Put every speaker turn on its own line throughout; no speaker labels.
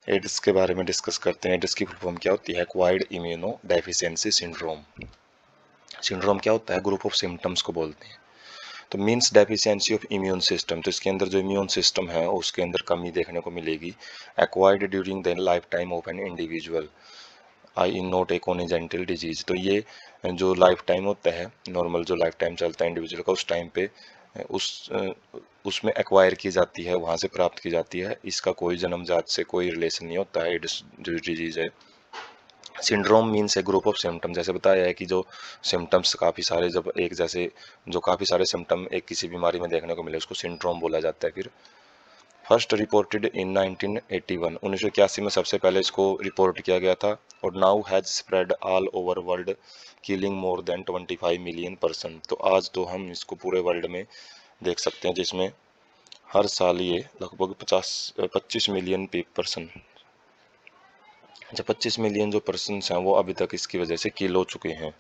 Ads के बारे में डिस्कस करते हैं। एड्स की फुल फॉर्म क्या होती है? Acquired immuno deficiency syndrome. Syndrome क्या होता है? ग्रुप ऑफ सिम्टम्स को बोलते हैं। तो means deficiency of immune system, तो इसके अंदर जो इम्यून सिस्टम है उसके अंदर कमी देखने को मिलेगी। Acquired during the life time of an individual I in not a congenital disease. तो ये जो लाइफ टाइम होता है, नॉर्मल जो लाइफ टाइम चलता है इंडिविजुअल का, उस टाइम पे उस उसमें एक्वायर की जाती है, वहाँ से प्राप्त की जाती है। इसका कोई जन्मजात से कोई रिलेशन नहीं होता है। एड्स जो डिजीज है, syndrome means A group of symptom. जैसे बताया है कि जो सिम्टम्स काफ़ी सारे, जब एक जैसे जो काफ़ी सारे सिम्टम एक किसी बीमारी में देखने को मिले उसको सिंड्रोम बोला जाता है। फिर फर्स्ट रिपोर्टेड इन 1981, 1981 में सबसे पहले इसको रिपोर्ट किया गया था। और now has spread all over world killing more than 25 million person. तो आज तो हम इसको पूरे वर्ल्ड में देख सकते हैं, जिसमें हर साल ये लगभग 25 मिलियन पर्सन, अच्छा 25 मिलियन जो पर्सन हैं वो अभी तक इसकी वजह से किल हो चुके हैं।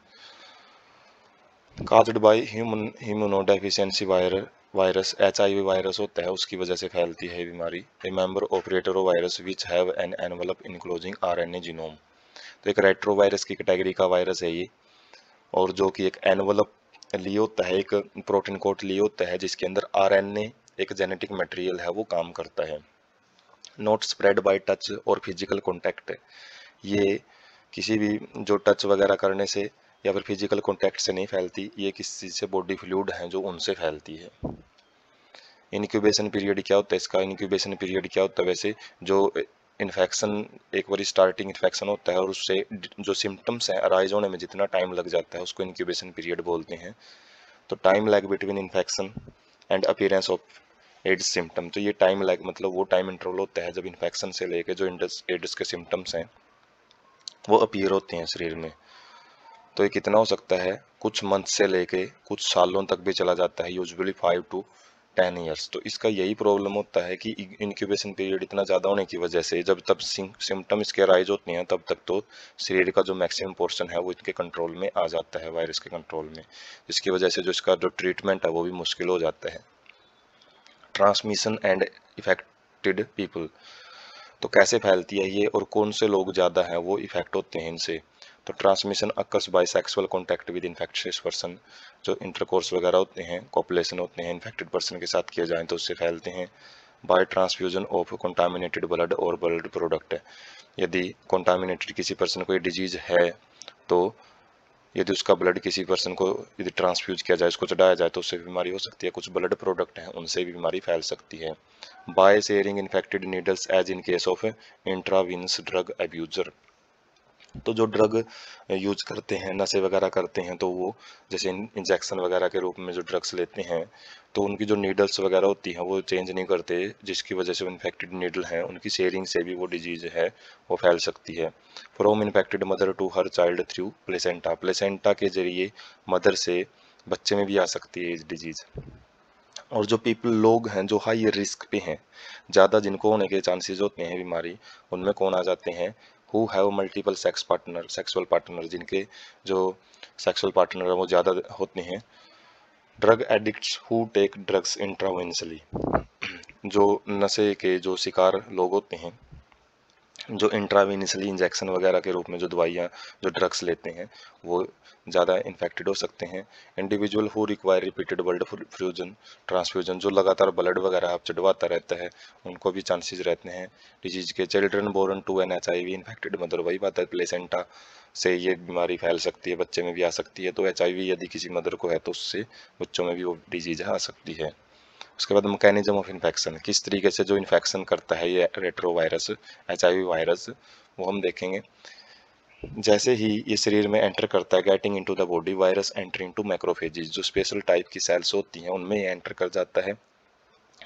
Caused by immunodeficiency virus, HIV virus होता है, उसकी वजह से फैलती है बीमारी। ए member of retro virus which have an envelope enclosing RNA genome. तो एक रेट्रो वायरस की कैटेगरी का वायरस है ये, और जो कि एक एनवलप लिए होता है, एक प्रोटीन कोट लिए होता है, जिसके अंदर RNA एक जेनेटिक मटेरियल है वो काम करता है। नॉट स्प्रेड बाय टच और फिजिकल कॉन्टैक्ट, ये किसी भी जो टच वगैरह करने से या फिर फिजिकल कॉन्टैक्ट से नहीं फैलती, ये किसी से बॉडी फ्लूइड हैं जो उनसे फैलती है। इनक्यूबेशन पीरियड क्या होता है इसका? इनक्यूबेशन पीरियड क्या होता है? वैसे जो इन्फेक्शन, एक बार स्टार्टिंग इन्फेक्शन होता है और उससे जो सिम्टम्स हैं अराइज होने में जितना टाइम लग जाता है उसको इनक्यूबेशन पीरियड बोलते हैं। तो time lag between infection and appearance of AIDS symptom, तो ये टाइम लैग मतलब वो टाइम इंटरवल होता है जब इन्फेक्शन से लेके जो एड्स के सिम्टम्स हैं वो अपीयर होते हैं शरीर में। तो ये कितना हो सकता है? कुछ मंथ से लेके कुछ सालों तक भी चला जाता है, यूजुअली 5 to 10 ईयर्स। तो इसका यही प्रॉब्लम होता है कि इंक्यूबेशन पीरियड इतना ज़्यादा होने की वजह से जब तब सिम्टम इसके राइज होते हैं तब तक तो शरीर का जो मैक्सिमम पोर्शन है वो इनके कंट्रोल में आ जाता है, वायरस के कंट्रोल में, जिसकी वजह से जो इसका जो ट्रीटमेंट है वो भी मुश्किल हो जाता है। ट्रांसमिशन एंड इफेक्टेड पीपल, तो कैसे फैलती है ये और कौन से लोग ज़्यादा हैं वो इफेक्ट होते हैं इनसे? तो transmission occurs by sexual contact with infectious person, जो इंटरकोर्स वगैरह होते हैं, कॉपुलेशन होते हैं इन्फेक्टेड पर्सन के साथ किए जाएं तो उससे फैलते हैं। By transfusion of contaminated blood और ब्लड प्रोडक्ट, यदि कंटामिनेटेड किसी पर्सन को ये डिजीज है तो यदि उसका ब्लड किसी पर्सन को यदि ट्रांसफ्यूज किया जाए, उसको चढ़ाया जाए तो उससे बीमारी हो सकती है। कुछ ब्लड प्रोडक्ट हैं उनसे भी बीमारी फैल सकती है। By sharing infected needles as in case of intravenous drug abuser, तो जो ड्रग यूज करते हैं, नशे वगैरह करते हैं, तो वो जैसे इंजेक्शन वगैरह के रूप में जो ड्रग्स लेते हैं तो उनकी जो नीडल्स वगैरह होती हैं वो चेंज नहीं करते, जिसकी वजह से वो इन्फेक्टेड नीडल हैं उनकी शेयरिंग से भी वो डिजीज है वो फैल सकती है। From infected mother to her child through placenta, placenta के जरिए मदर से बच्चे में भी आ सकती है डिजीज। और जो लोग हैं जो हाई रिस्क पे हैं, ज़्यादा जिनको होने के चांसेस होते हैं बीमारी, उनमें कौन आ जाते हैं? Who have multiple sexual partner, जिनके जो सेक्सुअल पार्टनर है वो ज़्यादा होते हैं। Drug addicts who take drugs intravenously, जो नशे के जो शिकार लोग होते हैं, जो इंट्रावेनसली इंजेक्शन वगैरह के रूप में जो दवाइयाँ जो ड्रग्स लेते हैं वो ज़्यादा इन्फेक्टेड हो सकते हैं। Individual who require repeated blood fusion transfusion, जो लगातार ब्लड वगैरह आप चढ़वाता रहता है उनको भी चांसेस रहते हैं डिजीज के। Children born to an HIV infected mother, वही बात है, प्लेसेंटा से ये बीमारी फैल सकती है, बच्चे में भी आ सकती है। तो HIV यदि किसी मदर को है तो उससे बच्चों में भी वो डिजीज आ सकती है। उसके बाद मैकेनिज्म ऑफ इन्फेक्शन, किस तरीके से जो इन्फेक्शन करता है ये रेट्रो वायरस, HIV वायरस, वो हम देखेंगे। जैसे ही ये शरीर में एंटर करता है, getting into the body, virus enter into macrophages, जो स्पेशल टाइप की सेल्स होती हैं उनमें ये एंटर कर जाता है।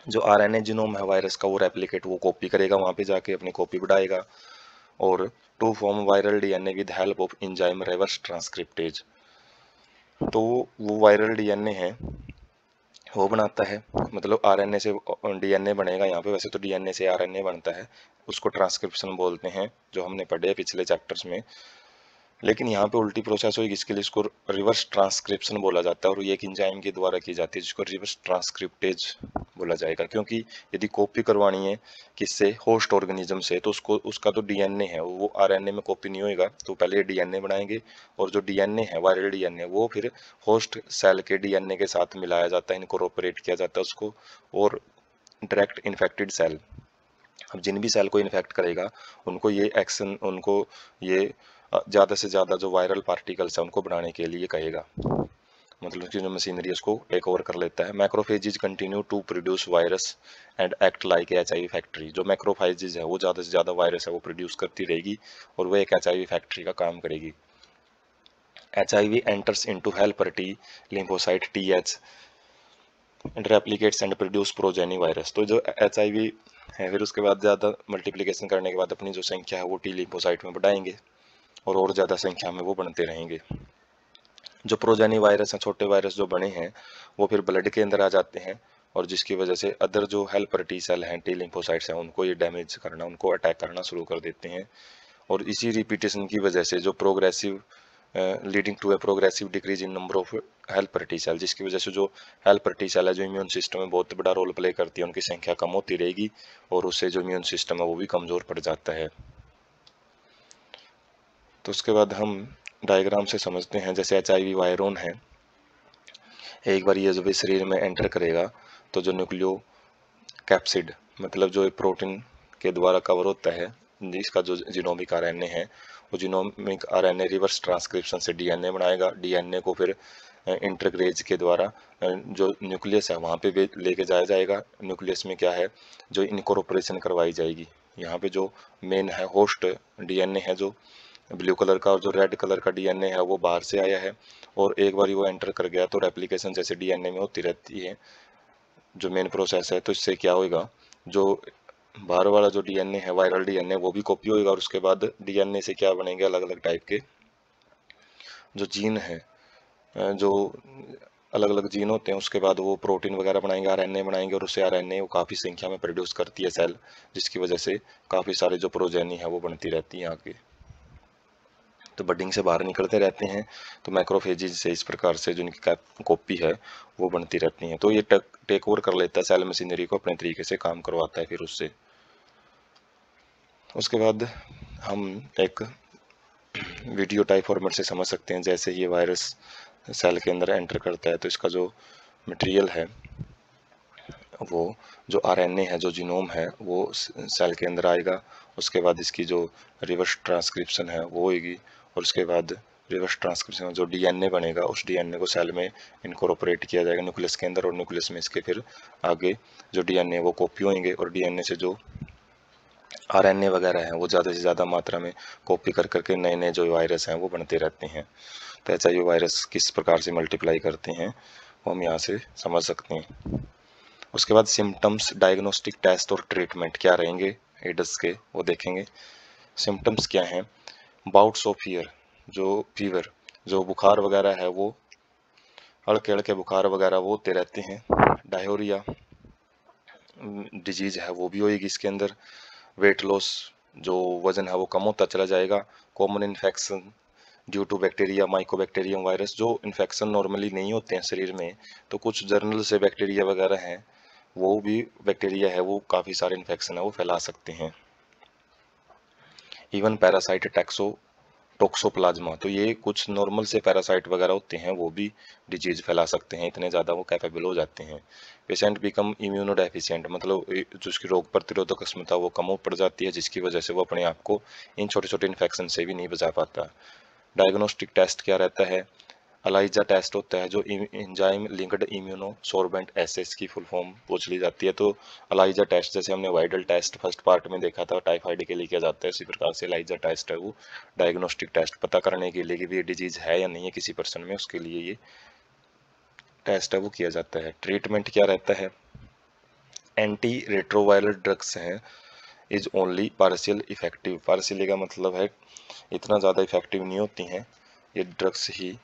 जो RNA जीनोम है वायरस का वो रेप्लिकेट वो कॉपी करेगा, वहाँ पे जाके अपनी कॉपी बढ़ाएगा और to form viral DNA with help of enzyme reverse transcriptase, तो वो वायरल DNA है वो बनाता है, मतलब RNA से DNA बनेगा यहाँ पे, वैसे तो DNA से RNA बनता है, उसको ट्रांसक्रिप्शन बोलते हैं, जो हमने पढ़े पिछले चैप्टर्स में। लेकिन यहाँ पे उल्टी प्रोसेस होगी, इसके लिए इसको रिवर्स ट्रांसक्रिप्शन बोला जाता है, और ये एक एंजाइम के द्वारा की जाती है जिसको रिवर्स ट्रांसक्रिप्टेज बोला जाएगा। क्योंकि यदि कॉपी करवानी है किससे, होस्ट ऑर्गेनिज्म से, तो उसको उसका तो डीएनए है वो आरएनए में कॉपी नहीं होएगा, तो पहले डीएनए बनाएंगे, और जो डीएनए है वायरल डीएनए वो फिर होस्ट सेल के डीएनए के साथ मिलाया जाता है, इनकॉर्पोरेट किया जाता है उसको, और डायरेक्ट इन्फेक्टेड सेल, अब जिन भी सेल को इन्फेक्ट करेगा उनको ये एक्शन, उनको ये ज़्यादा से ज़्यादा जो वायरल पार्टिकल्स है उनको बनाने के लिए कहेगा, मतलब कि जो मशीनरी उसको टेक ओवर कर लेता है। Macrophages continue to produce virus and act like HIV factory, जो मैक्रोफेजेज है वो ज़्यादा से ज़्यादा वायरस है वो प्रोड्यूस करती रहेगी और वो एक एचआईवी फैक्ट्री का काम करेगी। HIV enters into helper T lymphocyte TH and replicates and produce progeny virus, तो जो एचआईवी है फिर उसके बाद ज़्यादा मल्टीप्लिकेशन करने के बाद अपनी जो संख्या है वो टी लिम्फोसाइट में बढ़ाएंगे और ज़्यादा संख्या में वो बनते रहेंगे। जो प्रोजेनी वायरस हैं, छोटे वायरस जो बने हैं वो फिर ब्लड के अंदर आ जाते हैं, और जिसकी वजह से अदर जो हेल्पर टी सेल हैं, टी लिम्फोसाइट्स हैं, उनको ये डैमेज करना, उनको अटैक करना शुरू कर देते हैं। और इसी रिपीटेशन की वजह से जो progressive leading to a progressive decrease in number of helper T cell, जिसकी वजह से जो हेल्पर टी सेल है जो इम्यून सिस्टम में बहुत बड़ा रोल प्ले करती है, उनकी संख्या कम होती रहेगी और उससे जो इम्यून सिस्टम है वो भी कमज़ोर पड़ जाता है। तो उसके बाद हम डायग्राम से समझते हैं, जैसे एचआईवी वायरोन है, एक बार ये जब शरीर में एंटर करेगा तो जो न्यूक्लियो कैप्सिड, मतलब जो प्रोटीन के द्वारा कवर होता है, जिसका जो जीनोमिक आरएनए है, वो जीनोमिक आरएनए रिवर्स ट्रांसक्रिप्शन से डीएनए बनाएगा, डीएनए को फिर इंटरग्रेज के द्वारा जो न्यूक्लियस है वहाँ पे लेके जाया जाएगा। न्यूक्लियस में क्या है, जो इनकॉर्पोरेशन करवाई जाएगी। यहाँ पे जो मेन है होस्ट डीएनए है जो ब्लू कलर का, और जो रेड कलर का डीएनए है वो बाहर से आया है, और एक बार वो एंटर कर गया तो रेप्लिकेशन जैसे डीएनए में होती रहती है, जो मेन प्रोसेस है। तो इससे क्या होगा, जो बाहर वाला जो डीएनए है वायरल डीएनए वो भी कॉपी होएगा, और उसके बाद डीएनए से क्या बनेंगे, अलग अलग टाइप के जो जीन है, जो अलग अलग जीन होते हैं, उसके बाद वो प्रोटीन वगैरह बनाएंगे, आरएनए बनाएंगे, और उससे आरएनए वो काफ़ी संख्या में प्रोड्यूस करती है सेल, जिसकी वजह से काफ़ी सारे जो प्रोजेनी है वो बनती रहती है आगे, तो बडिंग से बाहर निकलते रहते हैं। तो मैक्रोफेजेज से इस प्रकार से जो इनकी कॉपी है वो बनती रहती हैं। तो ये टेक ओवर कर लेता है सेल मशीनरी को, अपने तरीके से काम करवाता है फिर उससे। उसके बाद हम एक वीडियो टाइप फॉर्मेट से समझ सकते हैं, जैसे ये वायरस सेल के अंदर एंटर करता है तो इसका जो मटेरियल है वो जो आरएनए है, जो जीनोम है, वो सेल के अंदर आएगा। उसके बाद इसकी जो रिवर्स ट्रांसक्रिप्शन है वो होगी, और उसके बाद रिवर्स ट्रांसक्रिप्शन जो डीएनए बनेगा उस डीएनए को सेल में इनकॉर्पोरेट किया जाएगा न्यूक्लियस के अंदर, और न्यूक्लियस में इसके फिर आगे जो डीएनए वो कॉपी होंगे, और डीएनए से जो आरएनए वगैरह है वो ज़्यादा से ज़्यादा मात्रा में कॉपी कर करके नए नए जो वायरस हैं वो बनते रहते हैं। तो एचआईवी वायरस किस प्रकार से मल्टीप्लाई करते हैं वो हम यहाँ से समझ सकते हैं। उसके बाद सिम्टम्स, डायग्नोस्टिक टेस्ट और ट्रीटमेंट क्या रहेंगे एड्स के वो देखेंगे। सिम्टम्स क्या हैं, बाउट्स ऑफ फीवर, जो बुखार वगैरह है वो हल्के हल्के बुखार वगैरह वो होते रहते हैं। डायरिया डिजीज है वो भी होएगी इसके अंदर। वेट लॉस, जो वजन है वो कम होता चला जाएगा। Common infection due to bacteria, mycobacterium virus, जो इन्फेक्शन नॉर्मली नहीं होते हैं शरीर में, तो कुछ जर्नल से बैक्टीरिया वगैरह हैं, वो भी बैक्टीरिया है वो काफ़ी सारे इन्फेक्शन है वो फैला सकते हैं। इवन पैरासाइट टोक्सोप्लाज्मा, तो ये कुछ नॉर्मल से पैरासाइट वगैरह होते हैं वो भी डिजीज फैला सकते हैं, इतने ज़्यादा वो कैपेबल हो जाते हैं। पेशेंट बिकम इम्यूनो डेफिशिएंट, मतलब जो उसकी रोग प्रतिरोधक क्षमता वो कम पड़ जाती है, जिसकी वजह से वो अपने आप को इन छोटे छोटे इन्फेक्शन से भी नहीं बचा पाता। डायग्नोस्टिक टेस्ट क्या रहता है, अलाइजा टेस्ट होता है, जो एंजाइम लिंक्ड इम्यूनो सोर्बेंट एसेस की फुल फॉर्म पूछ ली जाती है। तो अलाइजा टेस्ट, जैसे हमने वाइडल टेस्ट फर्स्ट पार्ट में देखा था टाइफाइड के लिए किया जाता है, इसी प्रकार से अलाइजा टेस्ट है वो डायग्नोस्टिक टेस्ट पता करने के लिए कि भी ये डिजीज है या नहीं है किसी पर्सन में, उसके लिए ये टेस्ट है वो किया जाता है। ट्रीटमेंट क्या रहता है, एंटी रेट्रोवायरल ड्रग्स हैं, is only partial effective, partially का मतलब है इतना ज़्यादा इफेक्टिव नहीं होती हैं, ये ड्रग्स ही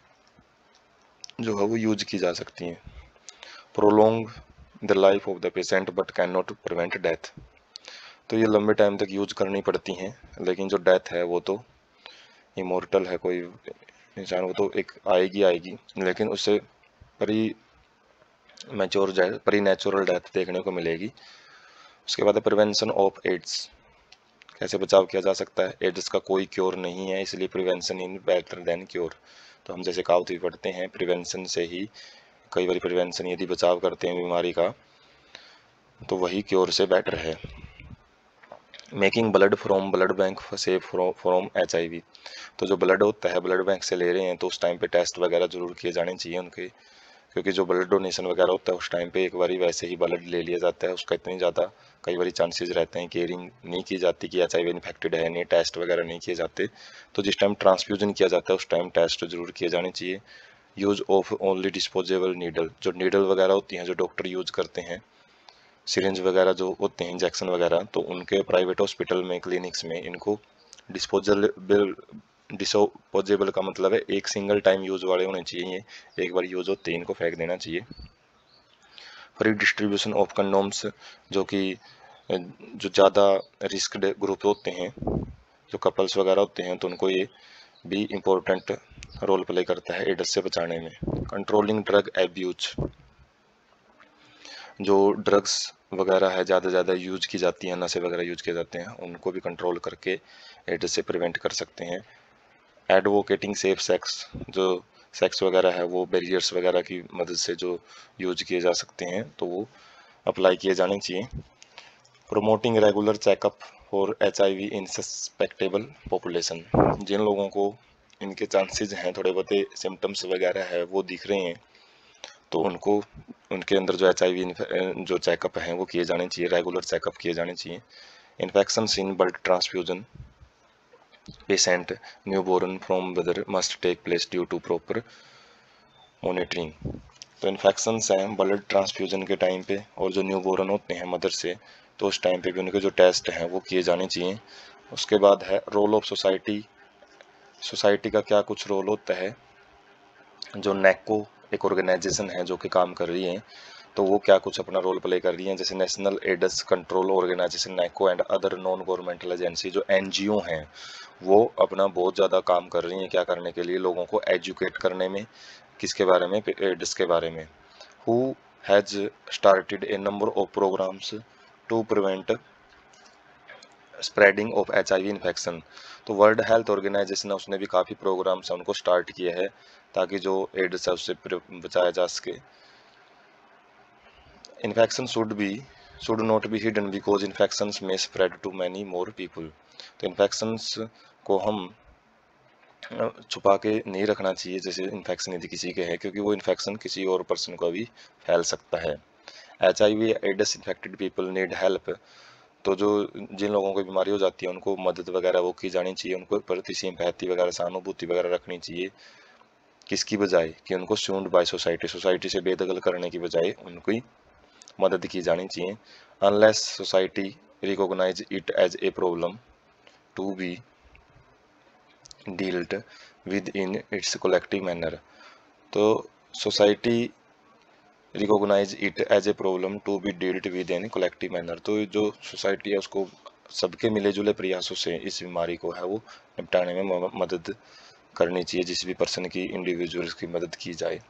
जो है वो यूज की जा सकती हैं। Prolong the life of the patient but can not prevent death, तो ये लंबे टाइम तक यूज करनी पड़ती हैं, लेकिन जो डेथ है वो तो इमोर्टल है कोई इंसान, वो तो एक आएगी, लेकिन उससे प्री नेचुरल डेथ देखने को मिलेगी। उसके बाद है प्रिवेंशन ऑफ एड्स, कैसे बचाव किया जा सकता है। एड्स का कोई क्योर नहीं है, इसलिए prevention in better than cure. तो हम जैसे कहावत भी पढ़ते हैं, प्रिवेंशन से ही, कई बार प्रिवेंशन यदि बचाव करते हैं बीमारी का तो वही क्योर से बेटर है। Making blood from blood bank safe from HIV, तो जो ब्लड होता है ब्लड बैंक से ले रहे हैं तो उस टाइम पे टेस्ट वगैरह जरूर किए जाने चाहिए उनके, क्योंकि जो ब्लड डोनेशन वगैरह होता है उस टाइम पे एक बारी वैसे ही ब्लड ले लिया जाता है, उसका इतनी ज़्यादा कई बारी चांसेस रहते हैं, केयरिंग नहीं की जाती कि HIV इन्फेक्टेड है नहीं, टेस्ट वगैरह नहीं किए जाते। तो जिस टाइम ट्रांसफ्यूजन किया जाता है उस टाइम टेस्ट जरूर किए जाने चाहिए। Use of only disposable needle, जो नीडल वगैरह होती हैं जो डॉक्टर यूज करते हैं, सिरिंज वगैरह जो होते हैं इंजेक्शन वगैरह, तो उनके प्राइवेट हॉस्पिटल में क्लिनिक्स में इनको डिस्पोजेबल का मतलब है एक सिंगल टाइम यूज वाले होने चाहिए, ये एक बार यूज होते हैं इनको फेंक देना चाहिए। फ्री डिस्ट्रीब्यूशन ऑफ कंडोम्स, जो कि जो ज़्यादा रिस्क ग्रुप होते हैं, जो कपल्स वगैरह होते हैं, तो उनको ये भी इम्पोर्टेंट रोल प्ले करता है एड्स से बचाने में। कंट्रोलिंग ड्रग एब्यूज, जो ड्रग्स वगैरह है ज़्यादा यूज की जाती हैं, नशे वगैरह यूज किए जाते हैं, उनको भी कंट्रोल करके एड्स से प्रिवेंट कर सकते हैं। एडवोकेटिंग सेफ सेक्स, जो सेक्स वगैरह है वो बैरियर्स वगैरह की मदद से जो यूज किए जा सकते हैं तो वो अप्लाई किए जाने चाहिए। Promoting regular checkup for HIV in suspectable population, जिन लोगों को इनके चांसेस हैं, थोड़े बहुत सिम्टम्स वगैरह है वो दिख रहे हैं, तो उनको उनके अंदर जो HIV जो चेकअप हैं वो किए जाने चाहिए, रेगुलर चेकअप किए जाने चाहिए। Infection in blood transfusion patient newborn from whether must take place due to proper monitoring, तो इन्फेक्शंस हैं ब्लड ट्रांसफ्यूजन के टाइम पे और जो न्यूबॉर्न होते हैं मदर से, तो उस टाइम पे भी उनके जो टेस्ट हैं वो किए जाने चाहिए। उसके बाद है रोल ऑफ सोसाइटी, सोसाइटी का क्या कुछ रोल होता है। जो नेको एक ऑर्गेनाइजेशन है जो कि काम कर रही है, तो वो क्या कुछ अपना रोल प्ले कर रही हैं, जैसे national AIDS control organization NACO and other non governmental agency, जो NGO हैं वो अपना बहुत ज़्यादा काम कर रही हैं, क्या करने के लिए, लोगों को एजुकेट करने में, किसके बारे में, एड्स के बारे में। हु has started a number of programs to prevent spreading of HIV infection, तो वर्ल्ड हेल्थ ऑर्गेनाइजेशन है उसने भी काफ़ी प्रोग्राम्स हैं उनको स्टार्ट किए हैं ताकि जो एड्स है उससे बचाया जा सके। Infection should not be hidden because infections may spread to many more people, तो इन्फेक्शंस को हम छुपा के नहीं रखना चाहिए, जैसे इन्फेक्शन यदि किसी के है, क्योंकि वो इन्फेक्शन किसी और पर्सन को भी फैल सकता है। HIV AIDS infected people need help, तो जो जिन लोगों को बीमारी हो जाती है उनको मदद वगैरह वो की जानी चाहिए, उनको प्रति सिंपैथी वगैरह सहानुभूति वगैरह रखनी चाहिए, किसकी बजाय कि उनको सून्ड बाय सोसाइटी से बेदखल करने की बजाय उनकी मदद की जानी चाहिए। Unless society recognize it as a problem to be dealt with in its collective manner, तो society recognize it as a problem to be dealt with in collective manner, तो जो सोसाइटी है उसको सबके मिले जुले प्रयासों से इस बीमारी को है वो निपटाने में मदद करनी चाहिए, जिस भी पर्सन की इंडिविजुअल्स की मदद की जाए।